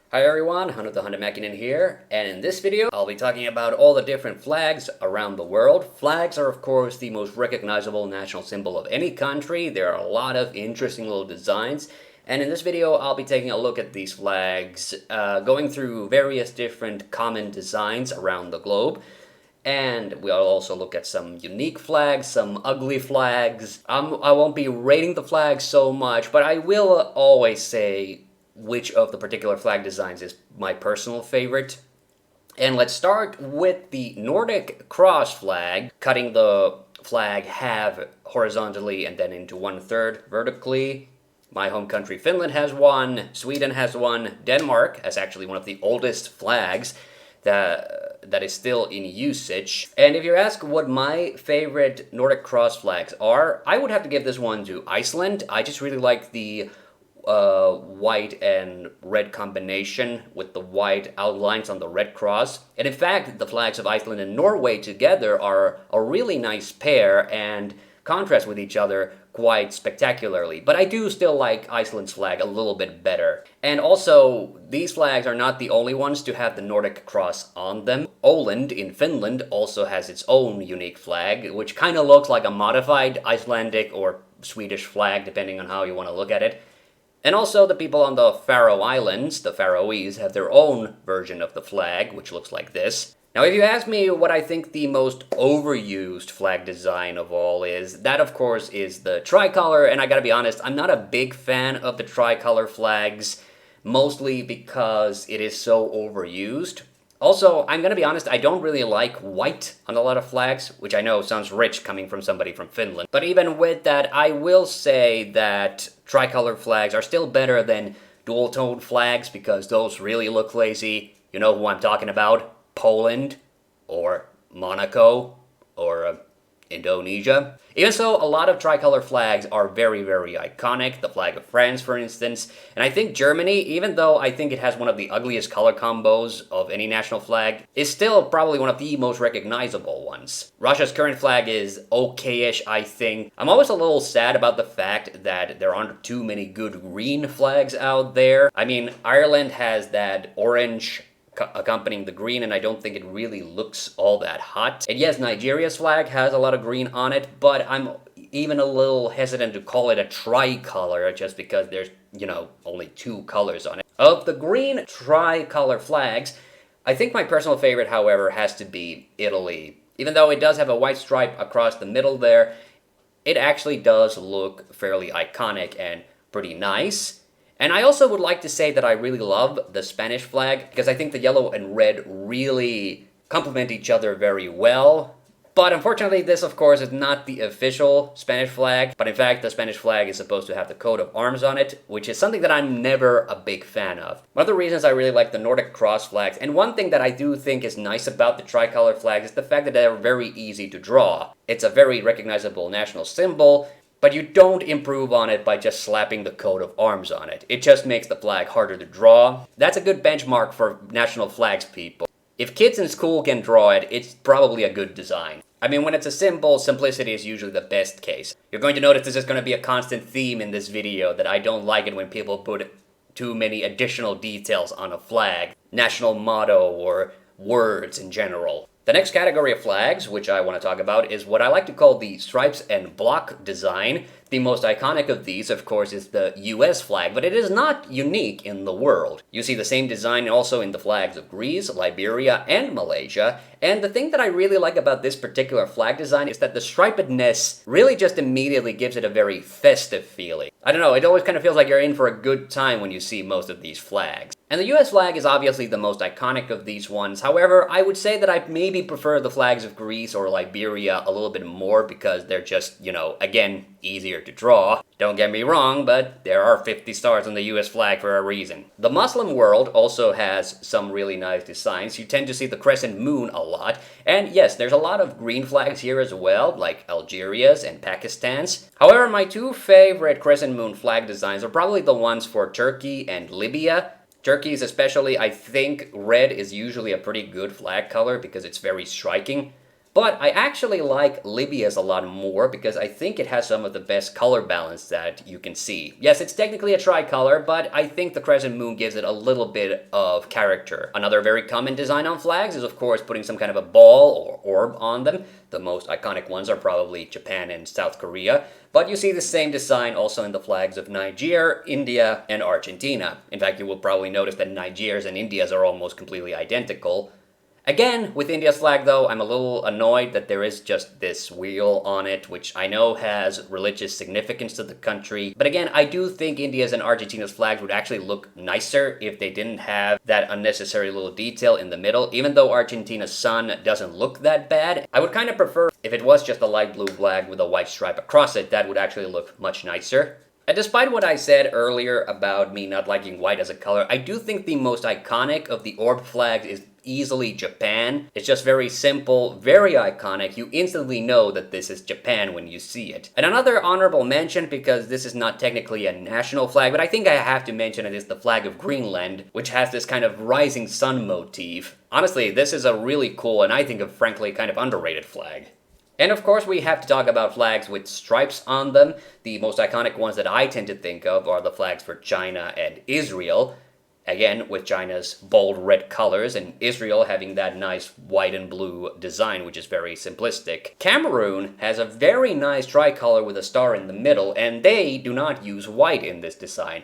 Hi everyone, TheHande here, and in this video I'll be talking about all the different flags around the world. Flags are of course the most recognizable national symbol of any country. There are a lot of interesting little designs, and in this video I'll be taking a look at these flags, going through various different common designs around the globe. And we'll also look at some unique flags, some ugly flags. I won't be rating the flags so much, but I will always say which of the particular flag designs is my personal favorite. And let's start with the Nordic cross flag, cutting the flag half horizontally and then into 1/3 vertically. My home country Finland has one, Sweden has one, Denmark has actually one of the oldest flags that is still in usage. And if you ask what my favorite Nordic cross flags are, I would have to give this one to Iceland. I just really like the white and red combination with the white outlines on the red cross. And in fact, the flags of Iceland and Norway together are a really nice pair and contrast with each other quite spectacularly. But I do still like Iceland's flag a little bit better. And also, these flags are not the only ones to have the Nordic cross on them. Åland in Finland also has its own unique flag, which kind of looks like a modified Icelandic or Swedish flag, depending on how you want to look at it. And also the people on the Faroe Islands, the Faroese, have their own version of the flag, which looks like this. Now, if you ask me what I think the most overused flag design of all is, that of course is the tricolor, and I gotta be honest, I'm not a big fan of the tricolor flags, mostly because it is so overused. Also, I'm gonna be honest, I don't really like white on a lot of flags, which I know sounds rich coming from somebody from Finland. But even with that, I will say that tricolor flags are still better than dual-tone flags because those really look lazy. You know who I'm talking about? Poland, or Monaco, or Indonesia. Even so, a lot of tricolor flags are very, very iconic. The flag of France, for instance. And I think Germany, even though I think it has one of the ugliest color combos of any national flag, is still probably one of the most recognizable ones. Russia's current flag is okay-ish, I think. I'm always a little sad about the fact that there aren't too many good green flags out there. I mean, Ireland has that orange accompanying the green, and I don't think it really looks all that hot. And yes, Nigeria's flag has a lot of green on it, but I'm even a little hesitant to call it a tricolor just because there's, only two colors on it. Of the green tricolor flags, I think my personal favorite, however, has to be Italy. Even though it does have a white stripe across the middle there, it actually does look fairly iconic and pretty nice. And I also would like to say that I really love the Spanish flag because I think the yellow and red really complement each other very well. But unfortunately, this of course is not the official Spanish flag. But in fact, the Spanish flag is supposed to have the coat of arms on it, which is something that I'm never a big fan of. One of the reasons I really like the Nordic cross flags, and one thing that I do think is nice about the tricolor flag, is the fact that they're very easy to draw. It's a very recognizable national symbol. But you don't improve on it by just slapping the coat of arms on it. It just makes the flag harder to draw. That's a good benchmark for national flags, people. If kids in school can draw it, it's probably a good design. I mean, when it's a symbol, simplicity is usually the best case. You're going to notice this is going to be a constant theme in this video, that I don't like it when people put too many additional details on a flag, national motto, or words in general. The next category of flags, which I want to talk about, is what I like to call the stripes and block design. The most iconic of these, of course, is the US flag, but it is not unique in the world. You see the same design also in the flags of Greece, Liberia, and Malaysia. And the thing that I really like about this particular flag design is that the stripedness really just immediately gives it a very festive feeling. I don't know, it always kind of feels like you're in for a good time when you see most of these flags. And the US flag is obviously the most iconic of these ones. However, I would say that I maybe prefer the flags of Greece or Liberia a little bit more because they're just, again, easier to draw. Don't get me wrong, but there are 50 stars on the US flag for a reason. The Muslim world also has some really nice designs. You tend to see the crescent moon a lot. And yes, there's a lot of green flags here as well, like Algeria's and Pakistan's. However, my two favorite crescent moon flag designs are probably the ones for Turkey and Libya. Turkey's especially, I think red is usually a pretty good flag color because it's very striking. But I actually like Libya's a lot more because I think it has some of the best color balance that you can see. Yes, it's technically a tricolor, but I think the crescent moon gives it a little bit of character. Another very common design on flags is of course putting some kind of a ball or orb on them. The most iconic ones are probably Japan and South Korea, but you see the same design also in the flags of Nigeria, India, and Argentina. In fact, you will probably notice that Nigeria's and India's are almost completely identical. Again, with India's flag though, I'm a little annoyed that there is just this wheel on it, which I know has religious significance to the country. But again, I do think India's and Argentina's flags would actually look nicer if they didn't have that unnecessary little detail in the middle. Even though Argentina's sun doesn't look that bad, I would kind of prefer if it was just a light blue flag with a white stripe across it. That would actually look much nicer. And despite what I said earlier about me not liking white as a color, I do think the most iconic of the orb flags is easily Japan. It's just very simple, very iconic. You instantly know that this is Japan when you see it. And another honorable mention, because this is not technically a national flag, but I think I have to mention it, is the flag of Greenland, which has this kind of rising sun motif. Honestly, this is a really cool and I think a frankly kind of underrated flag. And of course we have to talk about flags with stripes on them. The most iconic ones that I tend to think of are the flags for China and Israel. Again, with China's bold red colors and Israel having that nice white and blue design, which is very simplistic. Cameroon has a very nice tricolor with a star in the middle, and they do not use white in this design.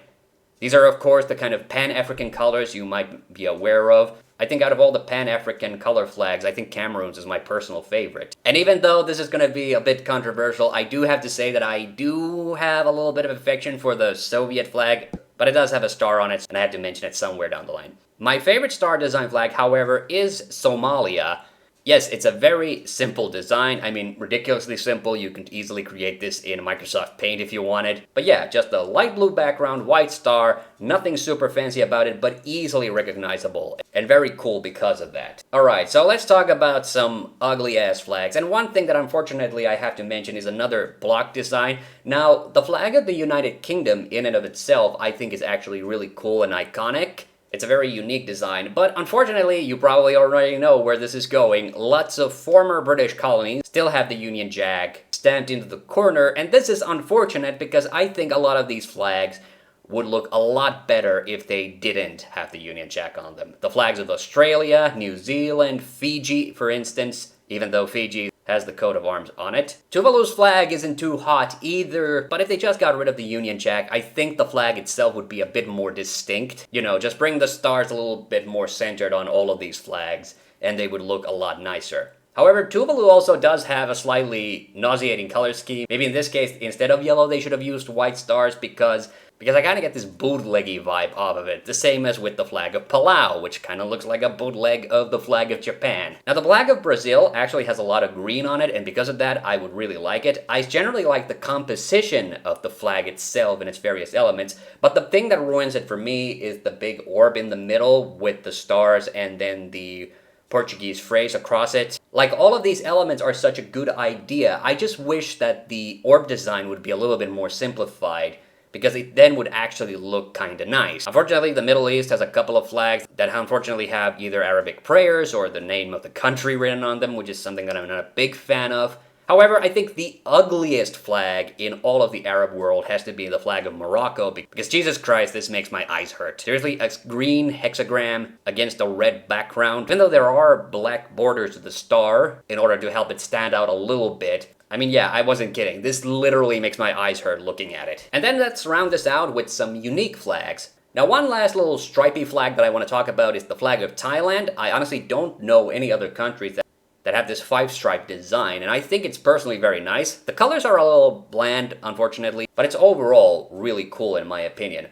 These are, of course, the kind of Pan-African colors you might be aware of. I think out of all the Pan-African color flags, I think Cameroon's is my personal favorite. And even though this is going to be a bit controversial, I do have to say that I do have a little bit of affection for the Soviet flag, but it does have a star on it, and I had to mention it somewhere down the line. My favorite star design flag, however, is Somalia. Yes, it's a very simple design. I mean, ridiculously simple. You can easily create this in Microsoft Paint if you wanted. But yeah, just a light blue background, white star, nothing super fancy about it, but easily recognizable. And very cool because of that. Alright, so let's talk about some ugly ass flags. And one thing that unfortunately I have to mention is another block design. Now, the flag of the United Kingdom in and of itself, I think is actually really cool and iconic. It's a very unique design, but unfortunately, you probably already know where this is going. Lots of former British colonies still have the Union Jack stamped into the corner, and this is unfortunate because I think a lot of these flags would look a lot better if they didn't have the Union Jack on them. The flags of Australia, New Zealand, Fiji, for instance, even though Fiji has the coat of arms on it. Tuvalu's flag isn't too hot either, but if they just got rid of the Union Jack, I think the flag itself would be a bit more distinct. You know, just bring the stars a little bit more centered on all of these flags, and they would look a lot nicer. However, Tuvalu also does have a slightly nauseating color scheme. Maybe in this case, instead of yellow, they should have used white stars because I kind of get this bootleggy vibe off of it. The same as with the flag of Palau, which kind of looks like a bootleg of the flag of Japan. Now, the flag of Brazil actually has a lot of green on it, and because of that, I would really like it. I generally like the composition of the flag itself and its various elements, but the thing that ruins it for me is the big orb in the middle with the stars and then the Portuguese phrase across it. Like, all of these elements are such a good idea. I just wish that the orb design would be a little bit more simplified, because it then would actually look kinda nice. Unfortunately, the Middle East has a couple of flags that unfortunately have either Arabic prayers or the name of the country written on them, which is something that I'm not a big fan of. However, I think the ugliest flag in all of the Arab world has to be the flag of Morocco, because Jesus Christ, this makes my eyes hurt. Seriously, a green hexagram against a red background. Even though there are black borders to the star in order to help it stand out a little bit, I mean, yeah, I wasn't kidding. This literally makes my eyes hurt looking at it. And then let's round this out with some unique flags. Now, one last little stripy flag that I want to talk about is the flag of Thailand. I honestly don't know any other countries that have this 5-stripe design, and I think it's personally very nice. The colors are a little bland, unfortunately, but it's overall really cool in my opinion.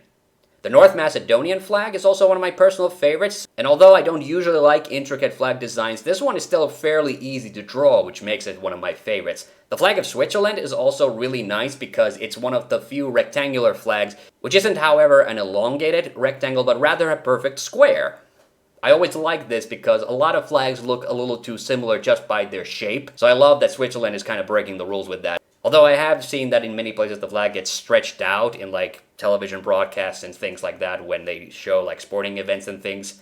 The North Macedonian flag is also one of my personal favorites, and although I don't usually like intricate flag designs, this one is still fairly easy to draw, which makes it one of my favorites. The flag of Switzerland is also really nice because it's one of the few rectangular flags, which isn't, however, an elongated rectangle, but rather a perfect square. I always like this because a lot of flags look a little too similar just by their shape, so I love that Switzerland is kind of breaking the rules with that. Although I have seen that in many places the flag gets stretched out in like television broadcasts and things like that when they show like sporting events and things.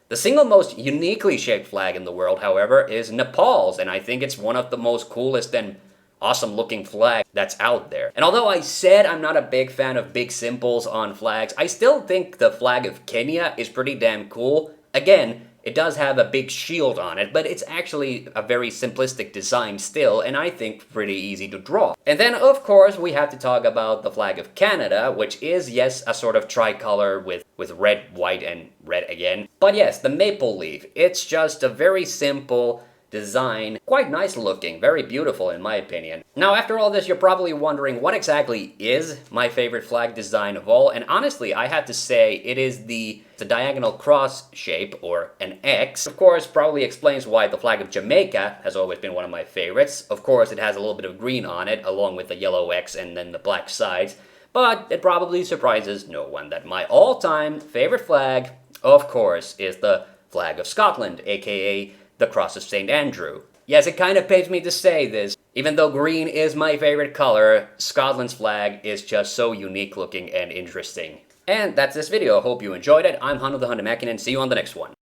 The single most uniquely shaped flag in the world, however, is Nepal's, and I think it's one of the most coolest and awesome looking flag that's out there. And although I said I'm not a big fan of big symbols on flags, I still think the flag of Kenya is pretty damn cool. Again, it does have a big shield on it, but it's actually a very simplistic design still, and I think pretty easy to draw. And then, of course, we have to talk about the flag of Canada, which is, yes, a sort of tricolor with red, white, and red again. But yes, the maple leaf. It's just a very simple design, quite nice looking, very beautiful in my opinion. Now, after all this, you're probably wondering what exactly is my favorite flag design of all, and honestly, I have to say it is the diagonal cross shape, or an X. Of course, probably explains why the flag of Jamaica has always been one of my favorites. Of course, it has a little bit of green on it, along with the yellow X and then the black sides, but it probably surprises no one that my all-time favorite flag, of course, is the flag of Scotland, aka the Cross of St. Andrew. Yes, it kind of pains me to say this. Even though green is my favorite color, Scotland's flag is just so unique looking and interesting. And that's this video. Hope you enjoyed it. I'm TheHande Mäkinen. See you on the next one.